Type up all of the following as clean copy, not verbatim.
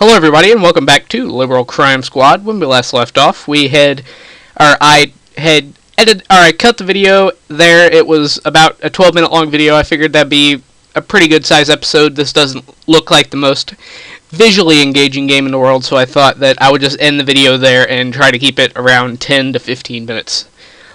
Hello, everybody, and welcome back to Liberal Crime Squad. When we last left off, I cut the video there. It was about a 12-minute long video. I figured that'd be a pretty good size episode. This doesn't look like the most visually engaging game in the world, so I thought that I would just end the video there and try to keep it around 10 to 15 minutes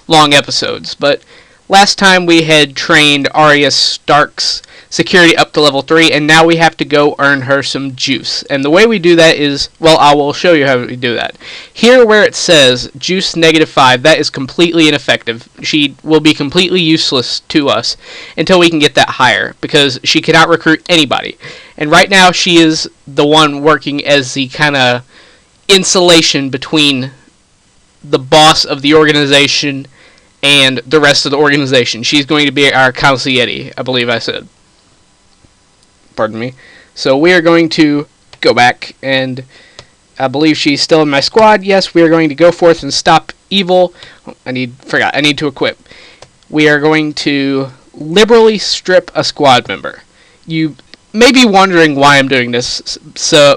long episodes. But last time we had trained Arya Stark's security up to level 3, and now we have to go earn her some juice. And the way we do that is, well, I will show you how we do that. Here where it says juice -5, that is completely ineffective. She will be completely useless to us until we can get that higher, because she cannot recruit anybody. And right now she is the one working as the kind of insulation between the boss of the organization and the rest of the organization. She's going to be our consigliere, I believe I said. Pardon me. So we are going to go back, and I believe she's still in my squad. Yes, we are going to go forth and stop evil. Oh, I need to equip. We are going to liberally strip a squad member. You may be wondering why I'm doing this,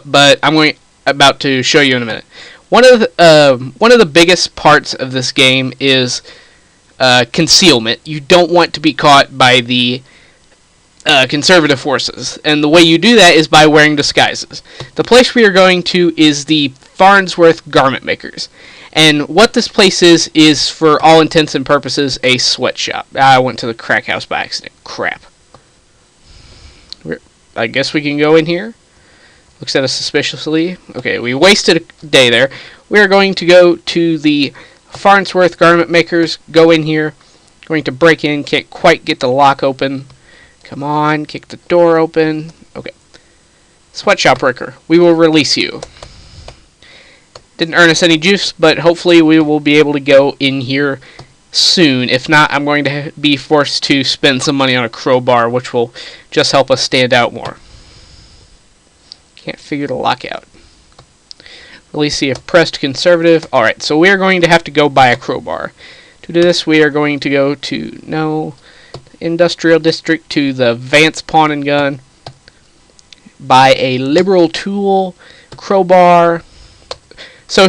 but I'm about to show you in a minute. One of the biggest parts of this game is concealment. You don't want to be caught by the conservative forces, and the way you do that is by wearing disguises. The place we are going to is the Farnsworth Garment Makers, and what this place is for all intents and purposes a sweatshop. I went to the crack house by accident. Crap. I guess we can go in here. Looks at us suspiciously. Okay, we wasted a day there. We are going to go to the Farnsworth Garment Makers, go in here, going to break in, can't quite get the lock open. Come on, kick the door open. Okay. Sweatshop worker, we will release you. Didn't earn us any juice, but hopefully we will be able to go in here soon. If not, I'm going to be forced to spend some money on a crowbar, which will just help us stand out more. Can't figure the lock out. Release the oppressed conservative. Alright, so we are going to have to go buy a crowbar. To do this, we are going to go to, Industrial District, to the Vance Pawn and Gun, buy a liberal tool, crowbar. So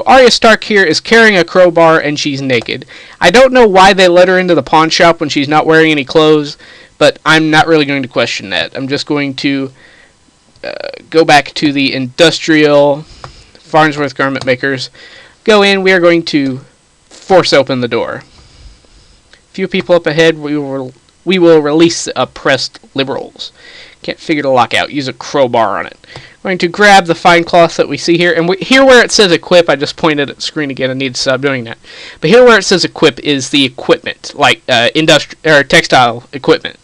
Arya Stark here is carrying a crowbar and she's naked. I don't know why they let her into the pawn shop when she's not wearing any clothes, but I'm not really going to question that. I'm just going to go back to the Industrial Farnsworth Garment Makers, go in. We are going to force open the door. Few people up ahead, we will release the oppressed liberals. Can't figure the lock out. Use a crowbar on it. Going to grab the fine cloth that we see here, and here where it says equip, I just pointed at the screen again. I need to stop doing that. But here where it says equip is the equipment, like textile equipment.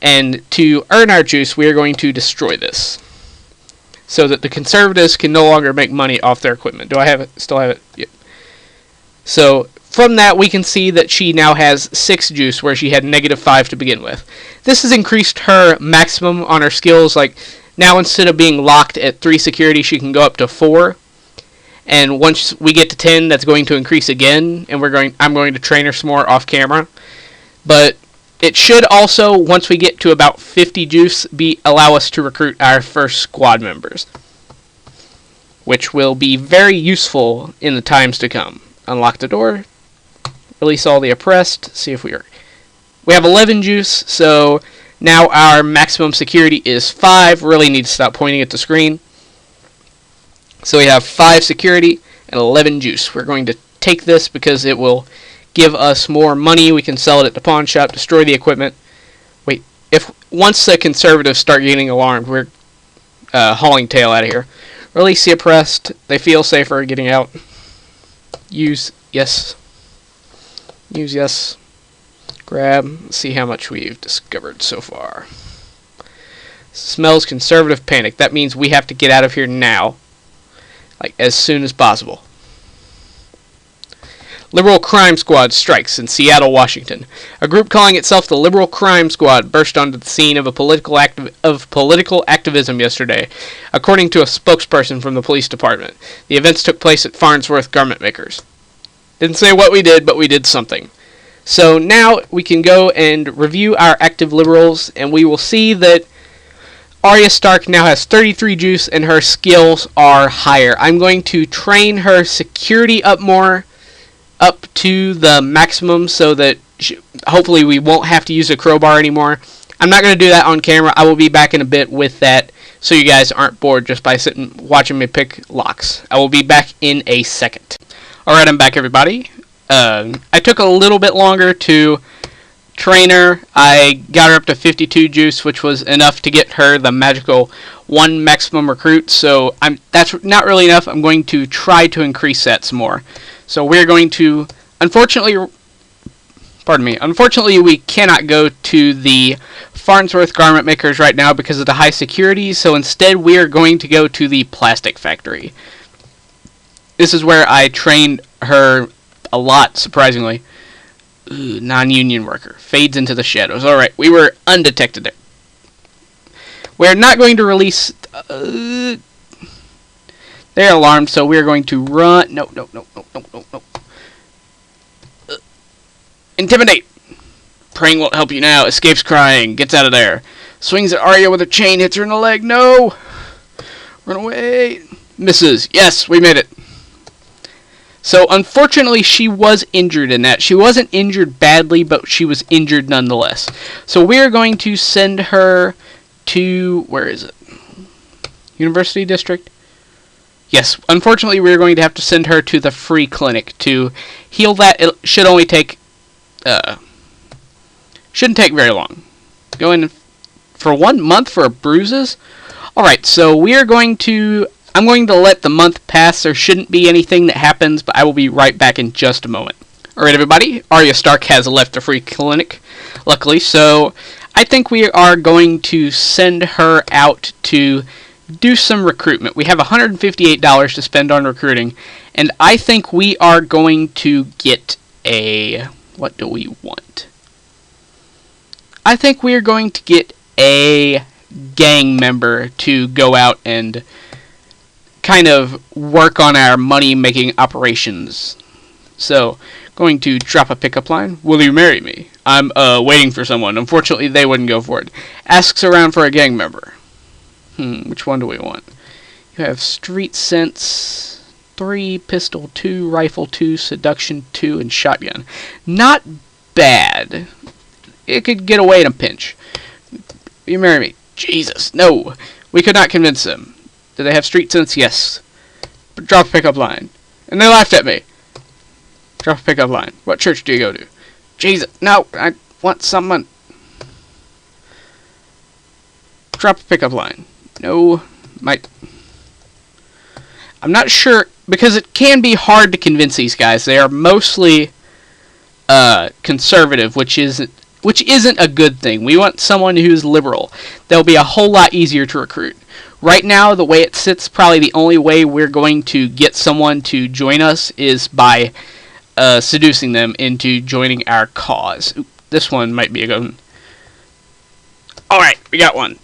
And to earn our juice, we are going to destroy this, so that the conservatives can no longer make money off their equipment. Do I have it? Still have it? Yep. So from that, we can see that she now has 6 juice, where she had -5 to begin with. This has increased her maximum on her skills. Like, now instead of being locked at 3 security, she can go up to 4. And once we get to 10, that's going to increase again, and I'm going to train her some more off camera. But it should also, once we get to about 50 juice, allow us to recruit our first squad members, which will be very useful in the times to come. Unlock the door. Release all the oppressed. See if we have 11 juice, so now our maximum security is 5. Really need to stop pointing at the screen. So we have 5 security and 11 juice. We're going to take this because it will give us more money. We can sell it at the pawn shop, destroy the equipment. Wait, once the conservatives start getting alarmed, we're hauling tail out of here. Release the oppressed. They feel safer getting out. Use yes. Use yes. Grab. Let's see how much we've discovered so far. Smells conservative panic. That means we have to get out of here now. Like, as soon as possible. Liberal Crime Squad strikes in Seattle, Washington. A group calling itself the Liberal Crime Squad burst onto the scene of political activism yesterday, according to a spokesperson from the police department. The events took place at Farnsworth Garment Makers. Didn't say what we did, but we did something. So now we can go and review our active liberals, and we will see that Arya Stark now has 33 juice and her skills are higher. I'm going to train her security up more, up to the maximum, so that hopefully we won't have to use a crowbar anymore. I'm not going to do that on camera. I will be back in a bit with that, so you guys aren't bored just by sitting watching me pick locks. I will be back in a second. Alright, I'm back, everybody. I took a little bit longer to train her. I got her up to 52 juice, which was enough to get her the magical 1 maximum recruit, so that's not really enough. I'm going to try to increase that some more. So we're going to, unfortunately, we cannot go to the Farnsworth garment makers right now because of the high security, so instead we are going to go to the plastic factory. This is where I trained her a lot, surprisingly. Ooh, non-union worker. Fades into the shadows. Alright, we were undetected there. We're not going to release... they're alarmed, so we're going to run... No. Intimidate! Praying won't help you now. Escapes crying. Gets out of there. Swings at Arya with a chain. Hits her in the leg. No! Run away. Misses. Yes, we made it. So, unfortunately, she was injured in that. She wasn't injured badly, but she was injured nonetheless. So, we're going to send her to... Where is it? University District? Yes, unfortunately, we're going to have to send her to the free clinic to heal that. It should only take... shouldn't take very long. Go in for 1 month for bruises? Alright, so we are going to... I'm going to let the month pass. There shouldn't be anything that happens, but I will be right back in just a moment. Alright, everybody. Arya Stark has left the free clinic, luckily, so I think we are going to send her out to do some recruitment. We have $158 to spend on recruiting, and I think we are going to get a... What do we want? I think we are going to get a gang member to go out and kind of work on our money-making operations. So, going to drop a pickup line. Will you marry me? I'm waiting for someone. Unfortunately, they wouldn't go for it. Asks around for a gang member. Which one do we want? You have Street Sense 3, Pistol 2, Rifle 2, Seduction 2, and Shotgun. Not bad. It could get away in a pinch. Will you marry me? Jesus, no. We could not convince them. Do they have Street Sense? Yes. Drop a pickup line. And they laughed at me. Drop a pickup line. What church do you go to? Jesus, no. I want someone. Drop a pickup line. No. I'm not sure, because it can be hard to convince these guys. They are mostly conservative, which isn't a good thing. We want someone who's liberal. They'll be a whole lot easier to recruit. Right now, the way it sits, probably the only way we're going to get someone to join us is by seducing them into joining our cause. Oop, this one might be a good one. Alright, we got one.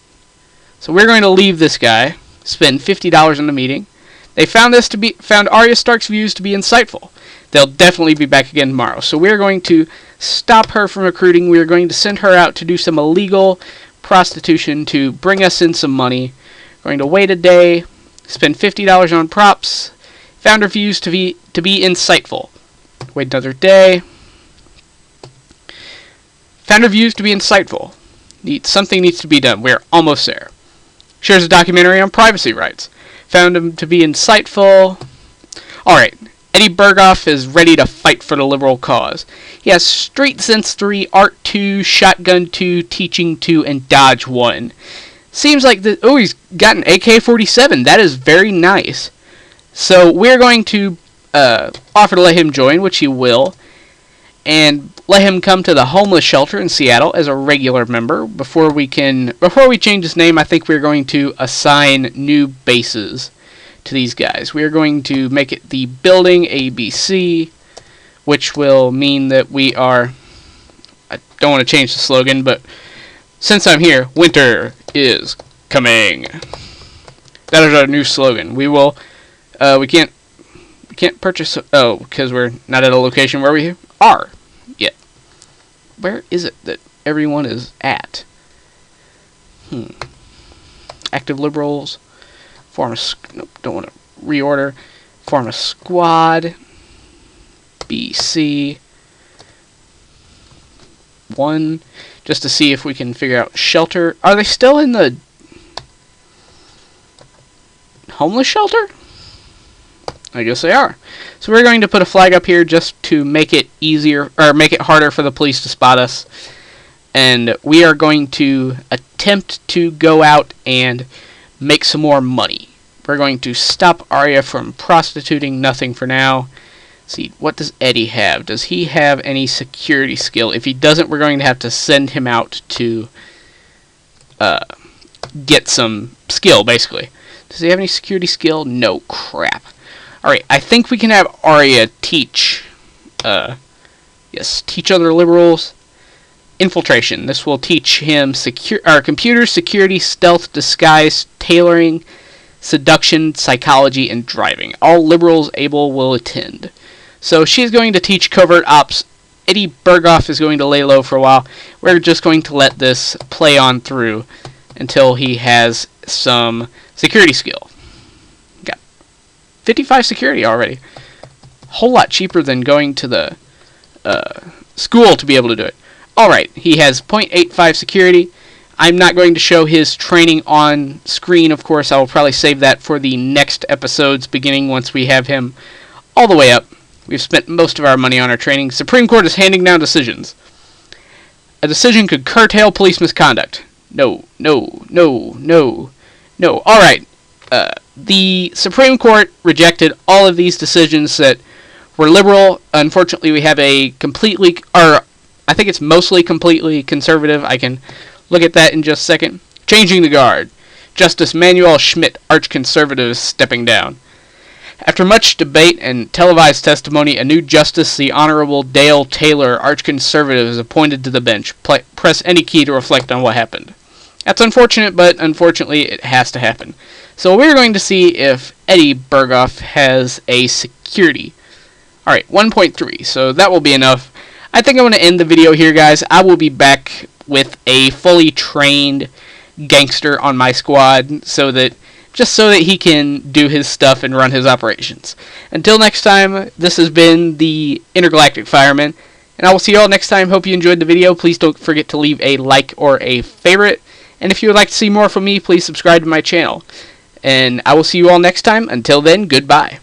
So we're going to leave this guy, spend $50 on the meeting. They found Arya Stark's views to be insightful. They'll definitely be back again tomorrow. So we're going to stop her from recruiting. We're going to send her out to do some illegal prostitution to bring us in some money. Going to wait a day, spend $50 on props. Found her views to be insightful. Wait another day. Found her views to be insightful. Something needs to be done. We're almost there. Shares a documentary on privacy rights. Found him to be insightful. Alright, Eddie Berghoff is ready to fight for the liberal cause. He has Street Sense 3, Art 2, Shotgun 2, Teaching 2, and Dodge 1. Seems like he's got an AK-47. That is very nice. So we're going to offer to let him join, which he will, and let him come to the homeless shelter in Seattle as a regular member. Before we change his name, I think we're going to assign new bases to these guys. We're going to make it the Building ABC, which will mean that we are... I don't want to change the slogan, but since I'm here, winter is coming. That is our new slogan. We will... we can't purchase... Oh, because we're not at a location where we are yet. Where is it that everyone is at? Active liberals. Form a... Nope, don't want to reorder. Form a squad. BC. 1. Just to see if we can figure out shelter. Are they still in the homeless shelter? I guess they are. So we're going to put a flag up here just to make it easier, or make it harder for the police to spot us. And we are going to attempt to go out and make some more money. We're going to stop Arya from prostituting. Nothing for now. Let's see, what does Eddie have? Does he have any security skill? If he doesn't, we're going to have to send him out to get some skill, basically. Does he have any security skill? No. Crap. Alright, I think we can have Arya teach, teach other liberals infiltration. This will teach him computer security, stealth, disguise, tailoring, seduction, psychology, and driving. All liberals able will attend. So she's going to teach covert ops. Eddie Berghoff is going to lay low for a while. We're just going to let this play on through until he has some security skill. Got 55 security already. Whole lot cheaper than going to the school to be able to do it. Alright, he has 0.85 security. I'm not going to show his training on screen, of course. I will probably save that for the next episode's beginning once we have him all the way up. We've spent most of our money on our training. Supreme Court is handing down decisions. A decision could curtail police misconduct. No. Alright, the Supreme Court rejected all of these decisions that were liberal. Unfortunately, we have a completely, or I think it's mostly completely conservative. I can look at that in just a second. Changing the guard. Justice Manuel Schmidt, arch-conservative, is stepping down. After much debate and televised testimony, a new justice, the Honorable Dale Taylor, arch-conservative, is appointed to the bench. Press any key to reflect on what happened. That's unfortunate, but unfortunately it has to happen. So we're going to see if Eddie Berghoff has a security. Alright, 1.3, so that will be enough. I think I'm going to end the video here, guys. I will be back with a fully trained gangster on my squad, just so that he can do his stuff and run his operations. Until next time, this has been the Intergalactic Fireman, and I will see you all next time. Hope you enjoyed the video. Please don't forget to leave a like or a favorite, and if you would like to see more from me, please subscribe to my channel. And I will see you all next time. Until then, goodbye.